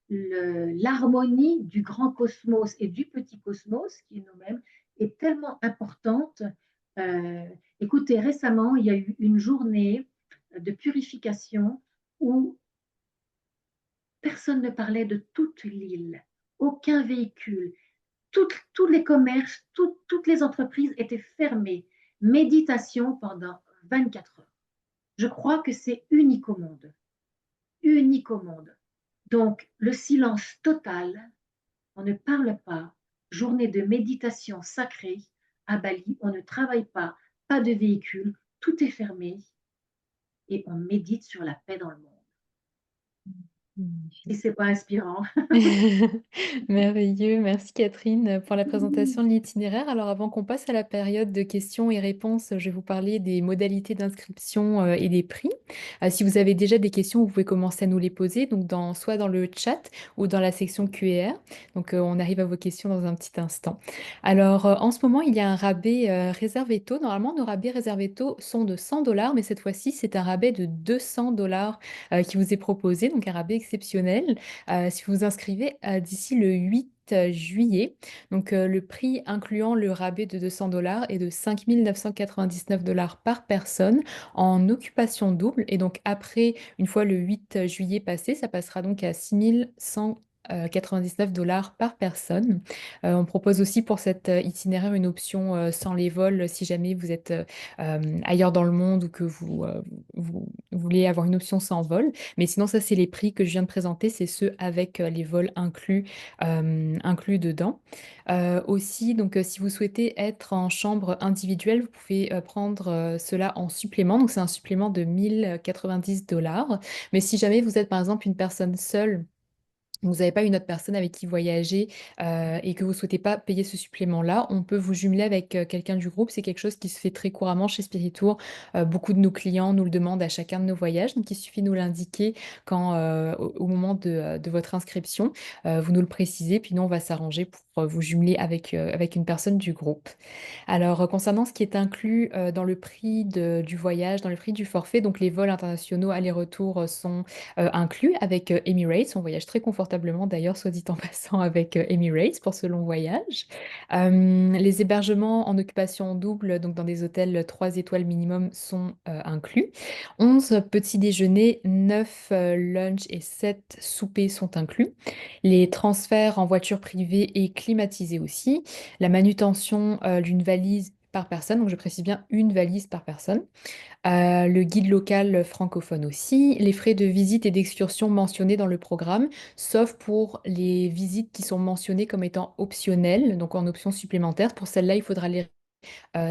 l'harmonie du grand cosmos et du petit cosmos, qui est nous-mêmes, est tellement importante. Euh, Écoutez, récemment, il y a eu une journée de purification où personne ne parlait de toute l'île, aucun véhicule. tous les commerces, toutes les entreprises étaient fermées. Méditation pendant 24 heures. Je crois que c'est unique au monde. Unique au monde. Donc, le silence total, on ne parle pas. Journée de méditation sacrée à Bali, on ne travaille pas, pas de véhicule, tout est fermé et on médite sur la paix dans le monde. Si c'est pas inspirant. Merveilleux, merci Catherine pour la présentation de l'itinéraire. Alors avant qu'on passe à la période de questions et réponses, je vais vous parler des modalités d'inscription et des prix. Si vous avez déjà des questions, vous pouvez commencer à nous les poser, donc soit dans le chat ou dans la section Q&R. Donc on arrive à vos questions dans un petit instant. Alors en ce moment, il y a un rabais réservé taux. Normalement, nos rabais réservés taux sont de 100 $, mais cette fois-ci, c'est un rabais de 200 $ qui vous est proposé, donc un rabais exceptionnel si vous vous inscrivez d'ici le 8 juillet. Donc le prix incluant le rabais de 200 $ est de 5 999 $ par personne en occupation double. Et donc après, une fois le 8 juillet passé, ça passera donc à 6 199 $ par personne. On propose aussi pour cet itinéraire une option sans les vols si jamais vous êtes ailleurs dans le monde ou que vous voulez avoir une option sans vol. Mais sinon, ça, c'est les prix que je viens de présenter, c'est ceux avec les vols inclus dedans. Aussi, donc, si vous souhaitez être en chambre individuelle, vous pouvez prendre cela en supplément. Donc, c'est un supplément de 1090 $. Mais si jamais vous êtes, par exemple, une personne seule, vous n'avez pas une autre personne avec qui voyager et que vous ne souhaitez pas payer ce supplément-là, on peut vous jumeler avec quelqu'un du groupe. C'est quelque chose qui se fait très couramment chez Spiritour. Beaucoup de nos clients nous le demandent à chacun de nos voyages. Donc, il suffit de nous l'indiquer au moment de votre inscription. Vous nous le précisez, puis nous, on va s'arranger pour vous jumeler avec une personne du groupe. Alors, concernant ce qui est inclus dans le prix du voyage, dans le prix du forfait, donc les vols internationaux aller-retour sont inclus avec Emirates. On voyage très confortablement d'ailleurs, soit dit en passant, avec Emirates pour ce long voyage. Les hébergements en occupation double, donc dans des hôtels 3 étoiles minimum, sont inclus. 11 petits déjeuners, 9 lunchs et 7 soupers sont inclus. Les transferts en voiture privée et climatisés aussi. La manutention d'une valise par personne, donc je précise bien une valise par personne. Le guide local francophone aussi, les frais de visite et d'excursion mentionnés dans le programme, sauf pour les visites qui sont mentionnées comme étant optionnelles, donc en option supplémentaire. Pour celles-là, il faudra les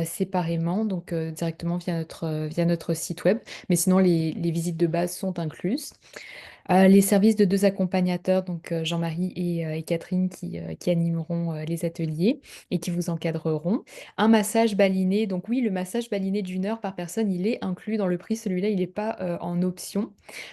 séparément, donc directement via notre site web. Mais sinon, les visites de base sont incluses. Les services de 2 accompagnateurs, donc Jean-Marie et Catherine, qui animeront les ateliers et qui vous encadreront. Un massage baliné, donc oui, le massage baliné d'1 heure par personne, il est inclus dans le prix. Celui-là, il n'est pas en option.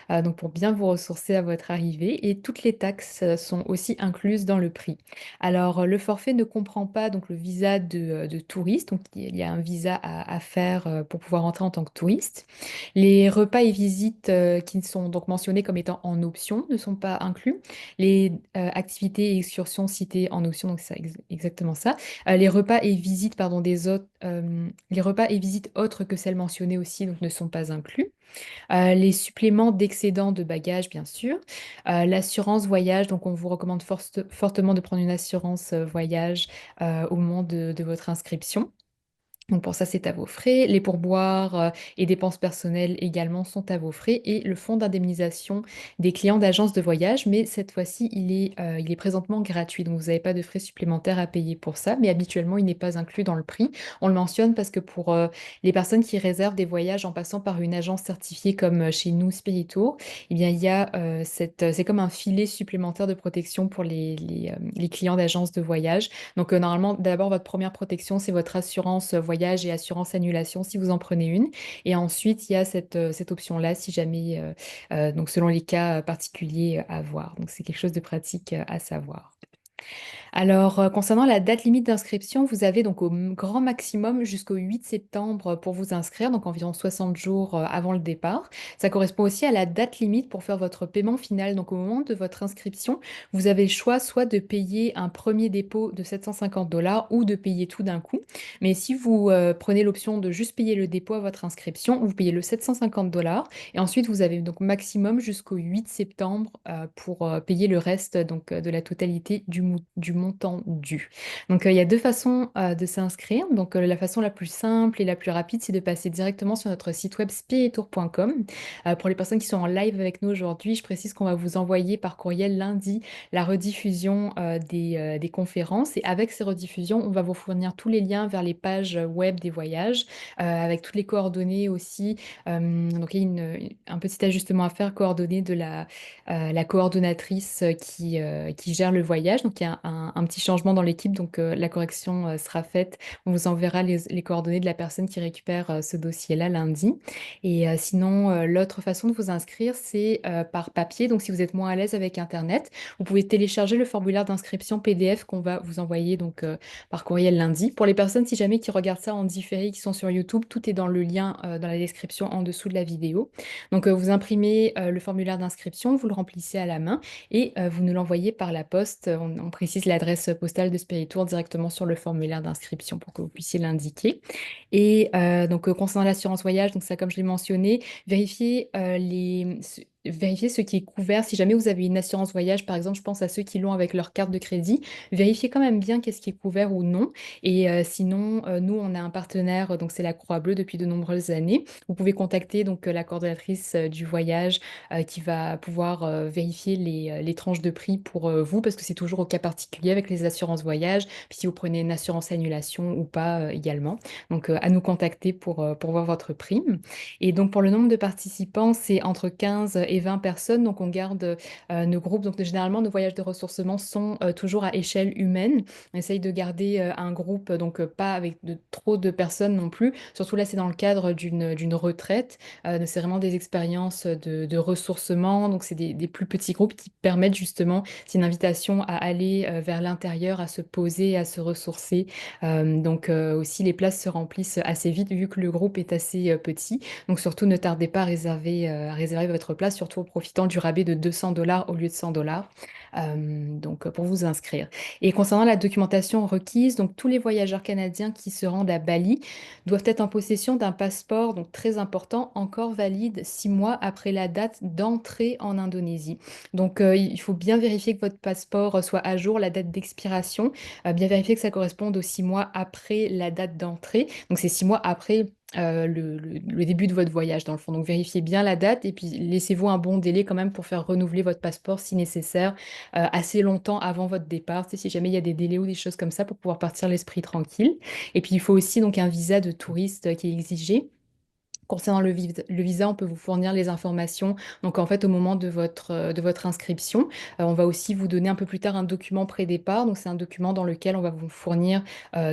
Donc pour bien vous ressourcer à votre arrivée. Et toutes les taxes sont aussi incluses dans le prix. Alors le forfait ne comprend pas donc le visa de touriste. Donc il y a un visa à faire pour pouvoir entrer en tant que touriste. Les repas et visites qui sont donc mentionnés comme étant en option ne sont pas inclus. Les activités et excursions citées en option, donc c'est exactement ça. Les repas et visites, pardon, les repas et visites autres que celles mentionnées aussi donc, ne sont pas inclus. Les suppléments d'excédent de bagages, bien sûr. L'assurance voyage, donc on vous recommande fortement de prendre une assurance voyage au moment de votre inscription. Donc pour ça, c'est à vos frais. Les pourboires et dépenses personnelles également sont à vos frais. Et le fonds d'indemnisation des clients d'agences de voyage, mais cette fois-ci, il est présentement gratuit. Donc vous n'avez pas de frais supplémentaires à payer pour ça. Mais habituellement, il n'est pas inclus dans le prix. On le mentionne parce que pour les personnes qui réservent des voyages en passant par une agence certifiée comme chez nous, Spiritour, eh bien, il y a c'est comme un filet supplémentaire de protection pour les clients d'agences de voyage. Donc, normalement, d'abord, votre première protection, c'est votre assurance voyage et assurance annulation si vous en prenez une. Et ensuite, il y a cette option-là si jamais, donc selon les cas particuliers à voir. Donc, c'est quelque chose de pratique à savoir. Alors, concernant la date limite d'inscription, vous avez donc au grand maximum jusqu'au 8 septembre pour vous inscrire, donc environ 60 jours avant le départ. Ça correspond aussi à la date limite pour faire votre paiement final. Donc, au moment de votre inscription, vous avez le choix soit de payer un premier dépôt de 750 $ ou de payer tout d'un coup. Mais si vous prenez l'option de juste payer le dépôt à votre inscription, vous payez le 750 $ et ensuite vous avez donc maximum jusqu'au 8 septembre pour payer le reste donc, de la totalité du montant dû. Donc, il y a deux façons de s'inscrire. Donc, la façon la plus simple et la plus rapide, c'est de passer directement sur notre site web spiritour.com. Pour les personnes qui sont en live avec nous aujourd'hui, je précise qu'on va vous envoyer par courriel lundi la rediffusion des conférences. Et avec ces rediffusions, on va vous fournir tous les liens vers les pages web des voyages, avec toutes les coordonnées aussi. Donc, il y a un petit ajustement à faire, coordonnées de la coordonnatrice qui gère le voyage. Donc, il y a un petit changement dans l'équipe. Donc, la correction sera faite. On vous enverra les coordonnées de la personne qui récupère ce dossier-là lundi. Et sinon, l'autre façon de vous inscrire, c'est par papier. Donc, si vous êtes moins à l'aise avec Internet, vous pouvez télécharger le formulaire d'inscription PDF qu'on va vous envoyer donc par courriel lundi. Pour les personnes, si jamais qui regardent ça en différé, qui sont sur YouTube, tout est dans le lien dans la description en dessous de la vidéo. Donc, vous imprimez le formulaire d'inscription, vous le remplissez à la main et vous nous l'envoyez par la poste. On précise l'adresse postale de Spiritour directement sur le formulaire d'inscription pour que vous puissiez l'indiquer. Et donc, concernant l'assurance voyage, donc ça, comme je l'ai mentionné, vérifiez ce qui est couvert. Si jamais vous avez une assurance voyage, par exemple, je pense à ceux qui l'ont avec leur carte de crédit, vérifiez quand même bien qu'est-ce qui est couvert ou non. Et sinon, nous, on a un partenaire, donc c'est la Croix-Bleue depuis de nombreuses années. Vous pouvez contacter donc la coordonnatrice du voyage qui va pouvoir vérifier les tranches de prix pour vous, parce que c'est toujours au cas particulier avec les assurances voyage, puis si vous prenez une assurance annulation ou pas également. Donc, à nous contacter pour voir votre prime. Et donc, pour le nombre de participants, c'est entre 15 et 20 personnes. Donc, on garde nos groupes. Donc, généralement, nos voyages de ressourcement sont toujours à échelle humaine. On essaye de garder un groupe, donc pas avec trop de personnes non plus. Surtout là, c'est dans le cadre d'une retraite. C'est vraiment des expériences de ressourcement. Donc, c'est des plus petits groupes qui permettent justement, c'est une invitation à aller vers l'intérieur, à se poser, à se ressourcer. Donc, aussi, les places se remplissent assez vite vu que le groupe est assez petit. Donc, surtout, ne tardez pas à réserver votre place, surtout en profitant du rabais de 200 $ au lieu de 100 $ donc, pour vous inscrire. Et concernant la documentation requise, donc tous les voyageurs canadiens qui se rendent à Bali doivent être en possession d'un passeport, donc très important, encore valide 6 mois après la date d'entrée en Indonésie. Donc, il faut bien vérifier que votre passeport soit à jour, la date d'expiration, bien vérifier que ça corresponde aux 6 mois après la date d'entrée. Donc, c'est 6 mois après le début de votre voyage, dans le fond. Donc, vérifiez bien la date et puis laissez-vous un bon délai quand même pour faire renouveler votre passeport si nécessaire, assez longtemps avant votre départ, tu sais, si jamais il y a des délais ou des choses comme ça pour pouvoir partir l'esprit tranquille. Et puis, il faut aussi donc un visa de touriste qui est exigé. Concernant le visa, on peut vous fournir les informations. Donc, en fait, au moment de votre inscription, on va aussi vous donner un peu plus tard un document pré-départ. Donc, c'est un document dans lequel on va vous fournir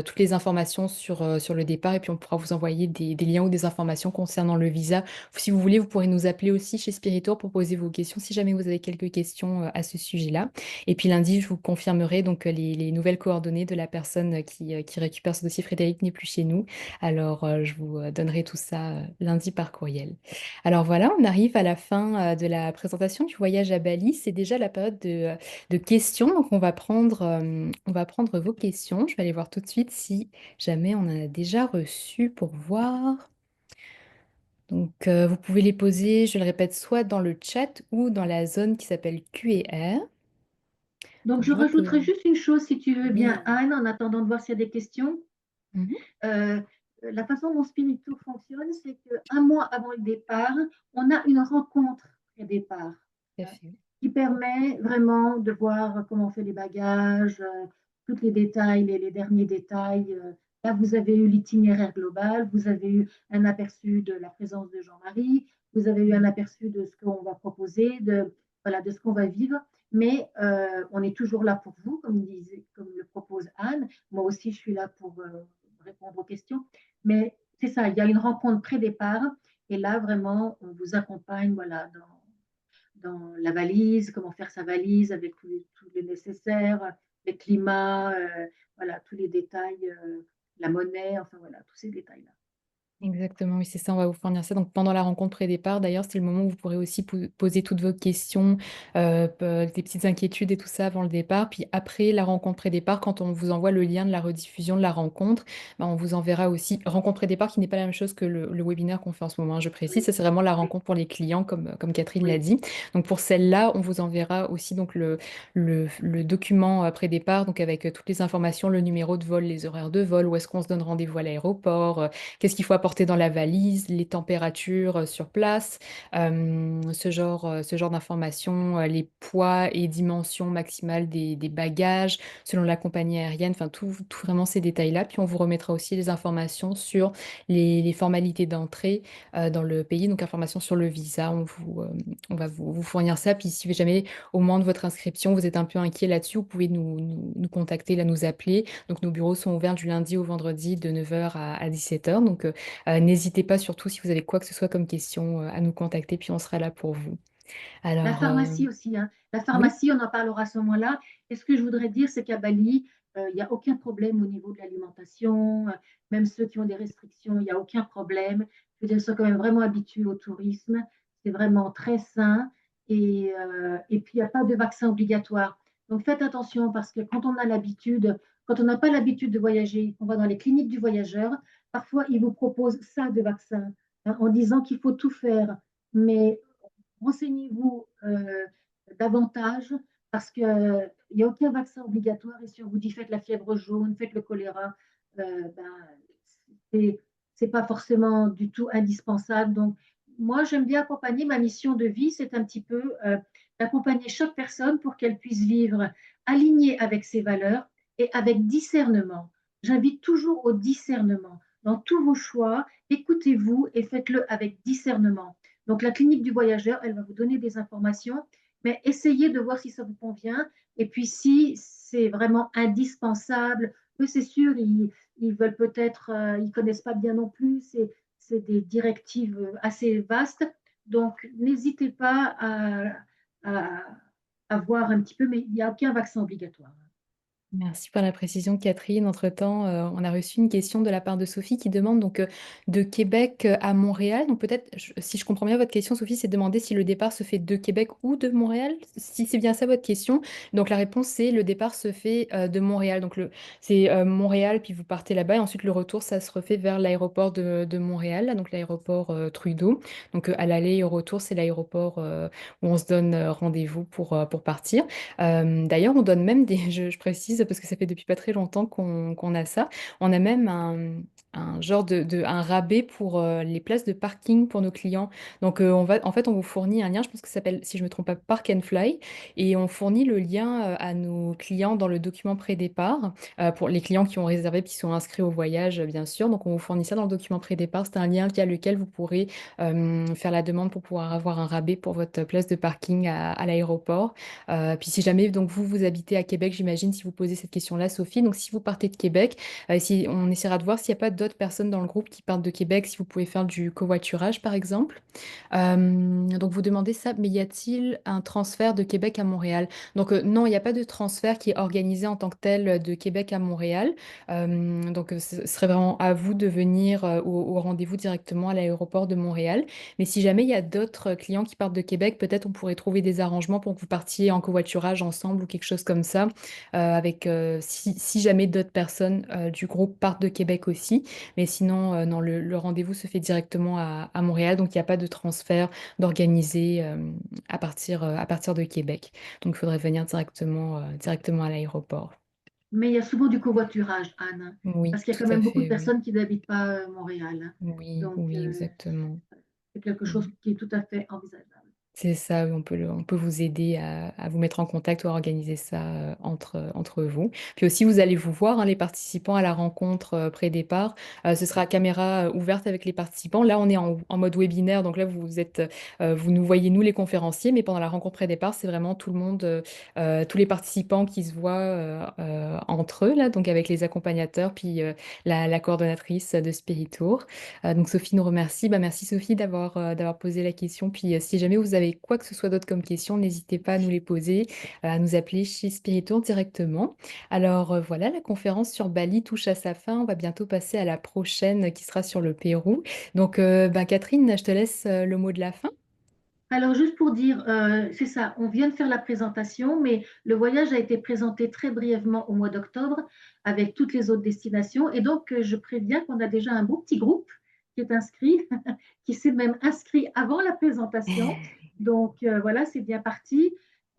toutes les informations sur le départ et puis on pourra vous envoyer des liens ou des informations concernant le visa. Si vous voulez, vous pourrez nous appeler aussi chez Spiritour pour poser vos questions si jamais vous avez quelques questions à ce sujet-là. Et puis lundi, je vous confirmerai donc les nouvelles coordonnées de la personne qui récupère ce dossier. Frédéric n'est plus chez nous. Alors, je vous donnerai tout ça lundi par courriel. Alors voilà, on arrive à la fin de la présentation du voyage à Bali. C'est déjà la période de questions. Donc, on va prendre vos questions. Je vais aller voir tout de suite si jamais on en a déjà reçu pour voir. Donc, vous pouvez les poser, je le répète, soit dans le chat ou dans la zone qui s'appelle Q&R. Donc, Donc, je je vois que... rajouterai juste une chose, si tu veux Oui. bien, Anne, en attendant de voir s'il y a des questions. Mhm. Euh, la façon dont Spirit Tour fonctionne, c'est qu'un mois avant le départ, on a une rencontre pré-départ Tout à hein, fait. qui permet vraiment de voir comment on fait les bagages, tous les détails, les derniers détails. Là, vous avez eu l'itinéraire global, vous avez eu un aperçu de la présence de Jean-Marie, vous avez eu un aperçu de ce qu'on va proposer, voilà, de ce qu'on va vivre. Mais on est toujours là pour vous, comme le propose Anne. Moi aussi, je suis là pour répondre aux questions. Mais c'est ça, il y a une rencontre pré-départ. Et là, vraiment, on vous accompagne voilà, dans la valise, comment faire sa valise avec tout le nécessaire, le climat, voilà, tous les détails, la monnaie, enfin voilà, tous ces détails-là. Exactement, oui, c'est ça, on va vous fournir ça. Donc pendant la rencontre pré-départ, d'ailleurs, c'est le moment où vous pourrez aussi poser toutes vos questions, des petites inquiétudes et tout ça avant le départ. Puis après la rencontre pré-départ, quand on vous envoie le lien de la rediffusion de la rencontre, bah, on vous enverra aussi rencontre pré-départ qui n'est pas la même chose que le webinaire qu'on fait en ce moment, hein, je précise. Oui, Ça, c'est vraiment la oui, rencontre pour les clients, comme Catherine l'a oui. dit. Donc pour celle-là, on vous enverra aussi donc le document pré-départ, donc avec toutes les informations, le numéro de vol, les horaires de vol, où est-ce qu'on se donne rendez-vous à l'aéroport, qu'est-ce qu'il faut apporter dans la valise, les températures sur place, ce genre d'informations, les poids et dimensions maximales des bagages selon la compagnie aérienne, enfin tout vraiment ces détails-là. Puis on vous remettra aussi les informations sur les formalités d'entrée dans le pays, donc informations sur le visa. On va vous fournir ça. Puis si jamais au moment de votre inscription, vous êtes un peu inquiet là-dessus, vous pouvez nous contacter, là, nous appeler. Donc nos bureaux sont ouverts du lundi au vendredi de 9h à 17h. Donc n'hésitez pas surtout si vous avez quoi que ce soit comme question à nous contacter, puis on sera là pour vous. La Alors pharmacie aussi, hein. La oui, pharmacie, on en parlera à ce moment-là. Et ce que je voudrais dire, c'est qu'à Bali, il n'y a aucun problème au niveau de l'alimentation. Même ceux qui ont des restrictions, il n'y a aucun problème. Je veux dire, ils sont quand même vraiment habitués au tourisme. C'est vraiment très sain. Et puis, il n'y a pas de vaccin obligatoire. Donc, faites attention parce que quand on n'a pas l'habitude de voyager, on va dans les cliniques du voyageur, parfois, ils vous proposent ça de vaccin, hein, en disant qu'il faut tout faire. Mais renseignez-vous davantage parce qu'il n'y a aucun vaccin obligatoire et si on vous dit faites la fièvre jaune, faites le choléra, ben, c'est pas forcément du tout indispensable. Donc, moi, j'aime bien accompagner. Ma mission de vie, c'est un petit peu d'accompagner chaque personne pour qu'elle puisse vivre alignée avec ses valeurs et avec discernement. J'invite toujours au discernement. Dans tous vos choix, écoutez-vous et faites-le avec discernement. Donc, la clinique du voyageur, elle va vous donner des informations, mais essayez de voir si ça vous convient. Et puis, si c'est vraiment indispensable, eux, c'est sûr, ils veulent peut-être, ils connaissent pas bien non plus. C'est des directives assez vastes. Donc, n'hésitez pas à, à voir un petit peu, mais il n'y a aucun vaccin obligatoire. merci pour la précision, Catherine. Entre-temps, on a reçu une question de la part de Sophie qui demande donc de Québec à Montréal. Donc peut-être, si je comprends bien votre question, Sophie, c'est de demander si le départ se fait de Québec ou de Montréal. Si c'est bien ça votre question. Donc la réponse c'est le départ se fait de Montréal. Donc c'est Montréal, puis vous partez là-bas et ensuite le retour, ça se refait vers l'aéroport de Montréal, là, donc l'aéroport Trudeau. Donc à l'aller et au retour, c'est l'aéroport où on se donne rendez-vous pour partir. D'ailleurs, on donne même des, je précise parce que ça fait depuis pas très longtemps qu'on a ça, on a même un genre un rabais pour les places de parking pour nos clients. Donc, en fait, on vous fournit un lien, je pense que ça s'appelle, si je me trompe pas, Park and Fly, et on fournit le lien à nos clients dans le document pré-départ, pour les clients qui ont réservé, qui sont inscrits au voyage, bien sûr. Donc, on vous fournit ça dans le document pré-départ. C'est un lien via lequel vous pourrez faire la demande pour pouvoir avoir un rabais pour votre place de parking à l'aéroport. Puis si jamais donc vous habitez à Québec, j'imagine si vous posez cette question-là, Sophie. Donc si vous partez de Québec, si on essaiera de voir s'il n'y a pas d'autres personnes dans le groupe qui partent de Québec, si vous pouvez faire du covoiturage par exemple. Donc vous demandez ça, mais y a-t-il un transfert de Québec à Montréal? Donc non, il n'y a pas de transfert qui est organisé en tant que tel de Québec à Montréal. Donc ce serait vraiment à vous de venir au rendez-vous directement à l'aéroport de Montréal. Mais si jamais il y a d'autres clients qui partent de Québec, peut-être on pourrait trouver des arrangements pour que vous partiez en covoiturage ensemble ou quelque chose comme ça, avec si jamais d'autres personnes du groupe partent de Québec aussi. Mais sinon, non, le rendez-vous se fait directement à Montréal, donc il n'y a pas de transfert d'organiser à partir de Québec. Donc il faudrait venir directement à l'aéroport. Mais il y a souvent du covoiturage, Anne, Oui, parce qu'il y a tout quand à même beaucoup de fait, oui. personnes qui n'habitent pas Montréal, hein. Oui, Donc, oui, exactement. c'est quelque chose qui est tout à fait envisageable. C'est ça, oui, on peut vous aider à vous mettre en contact ou à organiser ça entre vous. Puis aussi, vous allez vous voir, hein, les participants à la rencontre pré-départ. Ce sera à caméra ouverte avec les participants. Là, on est en mode webinaire, donc là, vous nous voyez, nous, les conférenciers, mais pendant la rencontre pré-départ, c'est vraiment tout le monde, tous les participants qui se voient entre eux, là, donc avec les accompagnateurs, puis la coordonnatrice de Spiritour. Donc Sophie nous remercie. Bah, merci Sophie d'avoir posé la question. Puis si jamais vous avez avez quoi que ce soit d'autre comme question, n'hésitez pas à nous les poser, à nous appeler chez Spiritour directement. Alors voilà, la conférence sur Bali touche à sa fin. On va bientôt passer à la prochaine qui sera sur le Pérou. Donc, ben, Catherine, je te laisse le mot de la fin. Alors, juste pour dire, c'est ça, on vient de faire la présentation, mais le voyage a été présenté très brièvement au mois d'octobre avec toutes les autres destinations. Et donc, je préviens qu'on a déjà un beau petit groupe qui est inscrit, qui s'est même inscrit avant la présentation. Donc, voilà, c'est bien parti.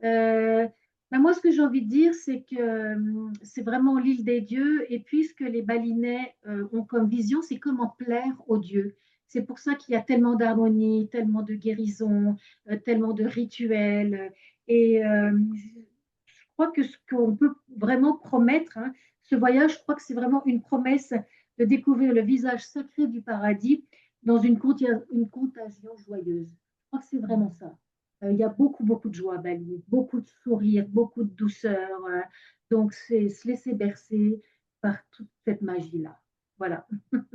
Euh, ben, moi, ce que j'ai envie de dire, c'est que c'est vraiment l'île des dieux. Et puis, ce que les Balinais ont comme vision, c'est comment plaire aux dieux. C'est pour ça qu'il y a tellement d'harmonie, tellement de guérison, tellement de rituels. Et je crois que ce qu'on peut vraiment promettre, hein, ce voyage, je crois que c'est vraiment une promesse de découvrir le visage sacré du paradis dans une contagion joyeuse. Je crois que c'est vraiment ça. Il y a beaucoup, beaucoup de joie à Bali, beaucoup de sourires, beaucoup de douceur. Donc, c'est se laisser bercer par toute cette magie-là. Voilà.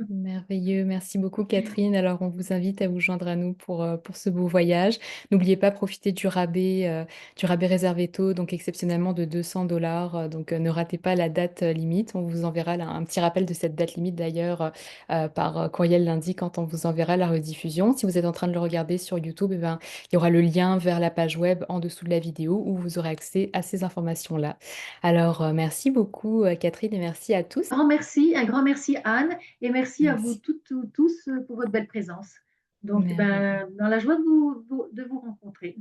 Merveilleux, merci beaucoup Catherine. Alors on vous invite à vous joindre à nous pour ce beau voyage. N'oubliez pas, profitez du rabais réservé tôt, donc exceptionnellement de 200 $. Donc ne ratez pas la date limite. On vous enverra là, un petit rappel de cette date limite d'ailleurs par courriel lundi quand on vous enverra la rediffusion. Si vous êtes en train de le regarder sur YouTube, eh ben, il y aura le lien vers la page web en dessous de la vidéo où vous aurez accès à ces informations-là. Alors merci beaucoup Catherine et merci à tous. Un grand merci Anne, et merci à vous Merci. toutes, tous pour votre belle présence. Donc, Merveilleux. ben, dans la joie de de vous rencontrer.